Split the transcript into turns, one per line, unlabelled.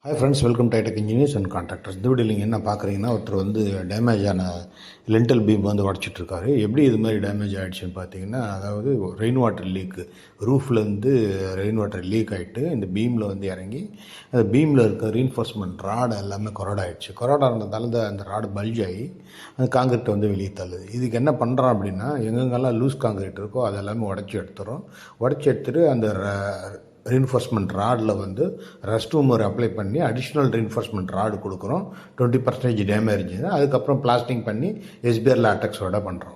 Hi friends, welcome to tech engineers and contractors. இந்த video நீங்கள் என்ன பார்க்குறீங்கன்னா, ஒருத்தர் வந்து டேமேஜ் ஆன லென்டல் பீம் வந்து உடச்சிட்ருக்காரு. எப்படி இது மாதிரி டேமேஜ் ஆகிடுச்சுன்னு பார்த்தீங்கன்னா, அதாவது ரெயின் வாட்டர் லீக்கு, ரூஃப்லேருந்து ரெயின் வாட்டர் லீக் ஆகிட்டு இந்த பீமில் வந்து இறங்கி அந்த பீமில் இருக்க ரீன்ஃபோர்ஸ்மெண்ட் ராடு எல்லாமே கொரடாயிடுச்சு. கொரடானதால அந்த ராடு பல்ஜ் ஆகி அந்த காங்கிரீட்டை வந்து வெளியே தள்ளுது. இதுக்கு என்ன பண்ணுறோம் அப்படின்னா, எங்கெங்கெல்லாம் லூஸ் காங்கிரீட் இருக்கோ அதெல்லாமே உடச்சி எடுத்துகிட்டு அந்த ரீன்ஃபோர்ஸ்மெண்ட் ராடில் வந்து ரஸ்ட் ரூமர் அப்ளை பண்ணி அடிஷ்னல் ரீன்ஃபோர்ஸ்மெண்ட் ராடு கொடுக்குறோம். 20% டேமேஜ். அதுக்கப்புறம் பிளாஸ்டிங் பண்ணி எஸ்பிஆர் லாட்டெக்ஸோட பண்ணுறோம்.